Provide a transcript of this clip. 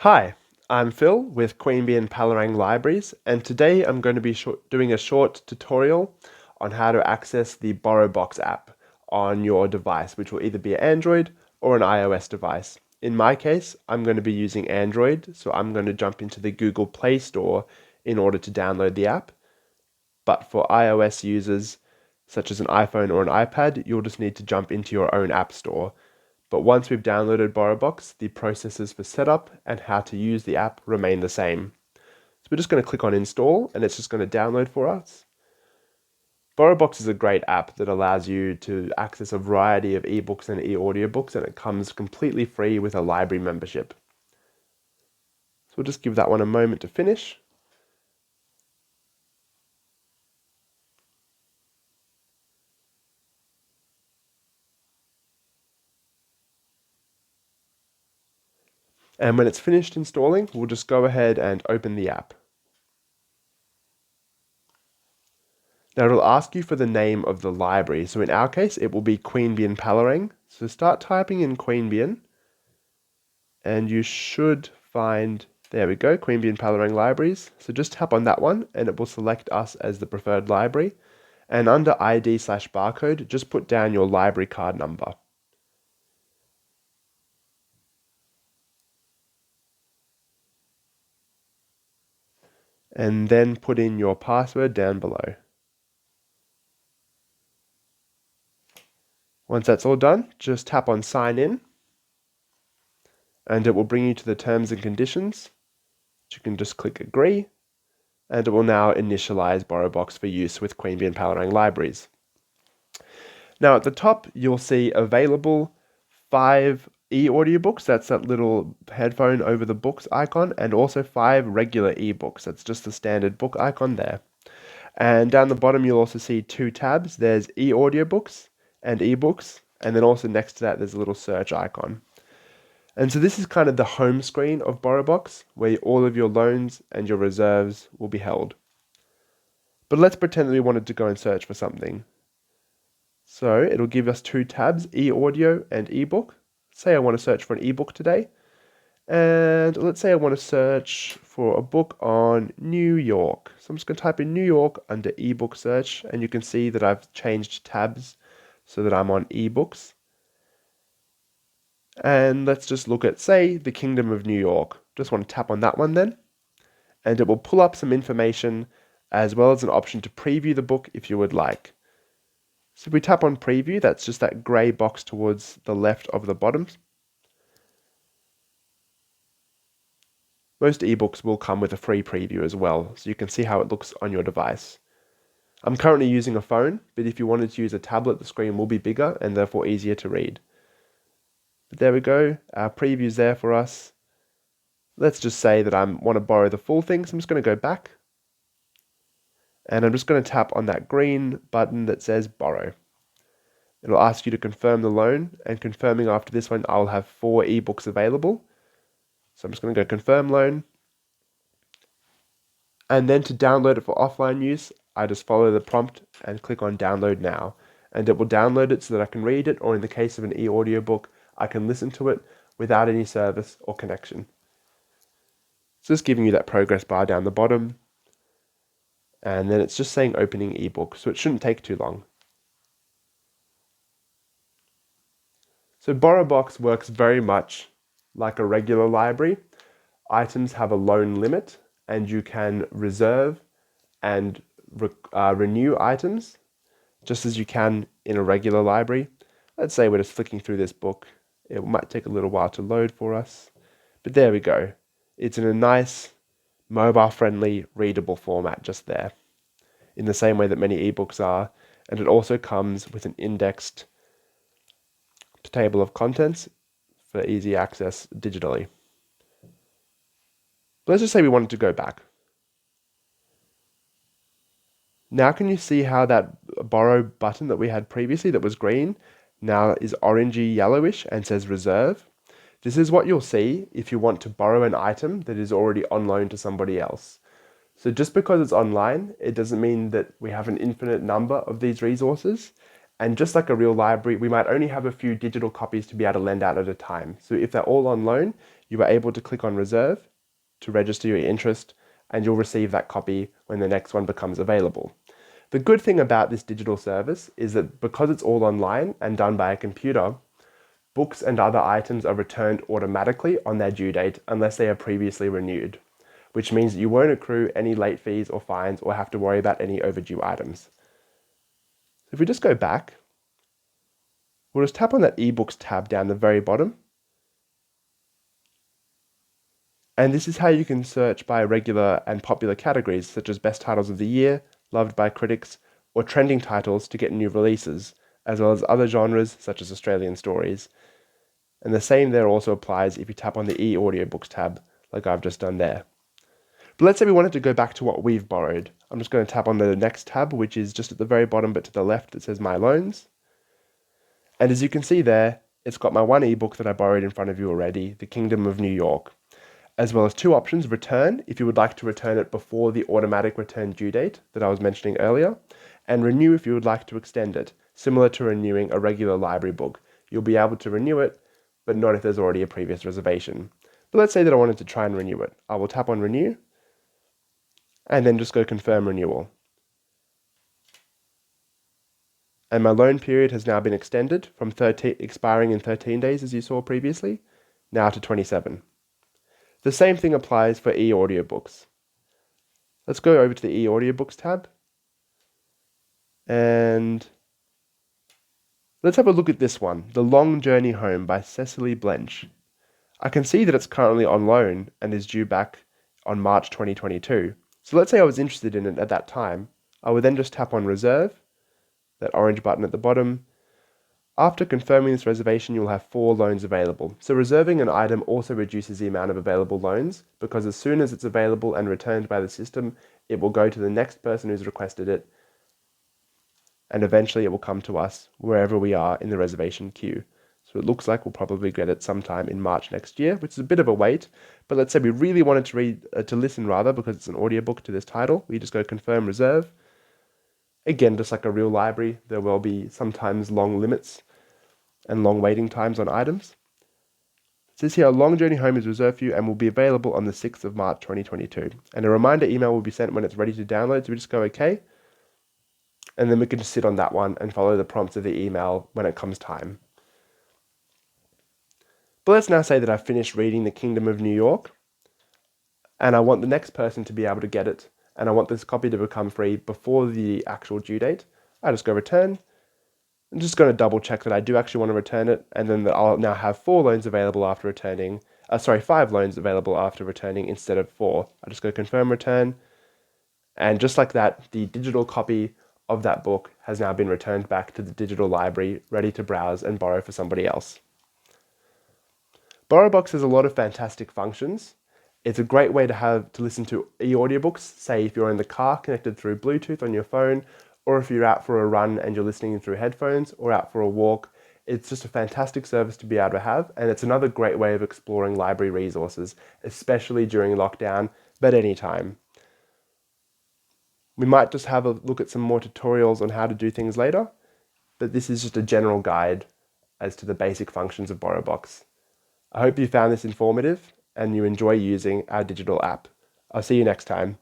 Hi, I'm Phil with Queanbeyan-Palerang Libraries, and today I'm going to be doing a short tutorial on how to access the BorrowBox app on your device, which will either be an Android or an iOS device. In my case, I'm going to be using Android, so I'm going to jump into the Google Play Store in order to download the app. But for iOS users, such as an iPhone or an iPad, you'll just need to jump into your own app store. But once we've downloaded BorrowBox, the processes for setup and how to use the app remain the same. So we're just going to click on install and it's just going to download for us. BorrowBox is a great app that allows you to access a variety of ebooks and e-audiobooks, and it comes completely free with a library membership. So we'll just give that one a moment to finish. And when it's finished installing, we'll just go ahead and open the app. Now it'll ask you for the name of the library. So in our case, it will be Queanbeyan-Palerang. So start typing in Queanbeyan, and you should find, there we go, Queanbeyan-Palerang Libraries. So just tap on that one and it will select us as the preferred library. And under ID/barcode, just put down your library card number. And then put in your password down below. Once that's all done, just tap on sign in and it will bring you to the terms and conditions. You can just click agree and it will now initialize BorrowBox for use with Queanbeyan-Palerang Libraries. Now at the top, you'll see available 5 e-audiobooks, that's that little headphone over the books icon, and also 5 regular ebooks, that's just the standard book icon there. And down the bottom, you'll also see 2 tabs. There's e-audiobooks and ebooks, and then also next to that, there's a little search icon. And so this is kind of the home screen of BorrowBox, where all of your loans and your reserves will be held. But let's pretend that we wanted to go and search for something. So it'll give us 2 tabs, e-audio and ebook. Say I want to search for an ebook today. And let's say I want to search for a book on New York. So I'm just going to type in New York under ebook search, and you can see that I've changed tabs so that I'm on ebooks. And let's just look at, say, the Kingdom of New York. Just want to tap on that one then. And it will pull up some information as well as an option to preview the book if you would like. So if we tap on preview, that's just that grey box towards the left of the bottom. Most ebooks will come with a free preview as well, so you can see how it looks on your device. I'm currently using a phone, but if you wanted to use a tablet, the screen will be bigger and therefore easier to read. But there we go, our preview's there for us. Let's just say that I want to borrow the full thing, so I'm just going to go back. And I'm just going to tap on that green button that says borrow. It'll ask you to confirm the loan, and confirming after this one, I'll have 4 ebooks available. So I'm just going to go confirm loan. And then to download it for offline use, I just follow the prompt and click on download now. And it will download it so that I can read it, or in the case of an e-audiobook, I can listen to it without any service or connection. So just giving you that progress bar down the bottom. And then it's just saying opening ebook, so it shouldn't take too long. So BorrowBox works very much like a regular library. Items have a loan limit, and you can reserve and renew items just as you can in a regular library. Let's say we're just flicking through this book. It might take a little while to load for us, but there we go. It's in a nice, mobile-friendly, readable format just there, in the same way that many ebooks are, and it also comes with an indexed table of contents for easy access digitally. But let's just say we wanted to go back. Now can you see how that borrow button that we had previously that was green now is orangey yellowish and says reserve? This is what you'll see if you want to borrow an item that is already on loan to somebody else. So just because it's online, it doesn't mean that we have an infinite number of these resources. And just like a real library, we might only have a few digital copies to be able to lend out at a time. So if they're all on loan, you are able to click on Reserve to register your interest, and you'll receive that copy when the next one becomes available. The good thing about this digital service is that because it's all online and done by a computer, books and other items are returned automatically on their due date unless they are previously renewed, which means that you won't accrue any late fees or fines or have to worry about any overdue items. If we just go back, we'll just tap on that eBooks tab down the very bottom. And this is how you can search by regular and popular categories such as best titles of the year, loved by critics, or trending titles to get new releases, as well as other genres such as Australian stories. And the same there also applies if you tap on the e-audiobooks tab, like I've just done there. But let's say we wanted to go back to what we've borrowed. I'm just going to tap on the next tab, which is just at the very bottom, but to the left, it says My Loans. And as you can see there, it's got my one ebook that I borrowed in front of you already, The Kingdom of New York, as well as two options: return, if you would like to return it before the automatic return due date that I was mentioning earlier, and renew if you would like to extend it, similar to renewing a regular library book. You'll be able to renew it, but not if there's already a previous reservation. But let's say that I wanted to try and renew it. I will tap on Renew, and then just go Confirm Renewal. And my loan period has now been extended from expiring in 13 days, as you saw previously, now to 27. The same thing applies for e-audiobooks. Let's go over to the e-audiobooks tab. And let's have a look at this one, The Long Journey Home by Cecily Blench. I can see that it's currently on loan and is due back on March 2022. So let's say I was interested in it at that time. I would then just tap on Reserve, that orange button at the bottom. After confirming this reservation, you'll have 4 loans available. So reserving an item also reduces the amount of available loans, because as soon as it's available and returned by the system, it will go to the next person who's requested it, and eventually it will come to us wherever we are in the reservation queue. So it looks like we'll probably get it sometime in March next year, which is a bit of a wait. But let's say we really wanted to listen because it's an audiobook to this title. We just go Confirm Reserve. Again, just like a real library, there will be sometimes long limits and long waiting times on items. It says here, A Long Journey Home is reserved for you and will be available on the 6th of March 2022. And a reminder email will be sent when it's ready to download, so we just go OK. And then we can just sit on that one and follow the prompts of the email when it comes time. But let's now say that I've finished reading The Kingdom of New York, and I want the next person to be able to get it, and I want this copy to become free before the actual due date. I just go Return. I'm just going to double check that I do actually want to return it, and then I'll now have 4 loans available after returning, 5 loans available after returning instead of 4. I just go Confirm Return, and just like that, the digital copy of that book has now been returned back to the digital library, ready to browse and borrow for somebody else. BorrowBox has a lot of fantastic functions. It's a great way to listen to e-audiobooks, say if you're in the car connected through Bluetooth on your phone, or if you're out for a run and you're listening through headphones, or out for a walk. It's just a fantastic service to be able to have, and it's another great way of exploring library resources, especially during lockdown, but anytime. We might just have a look at some more tutorials on how to do things later, but this is just a general guide as to the basic functions of BorrowBox. I hope you found this informative and you enjoy using our digital app. I'll see you next time.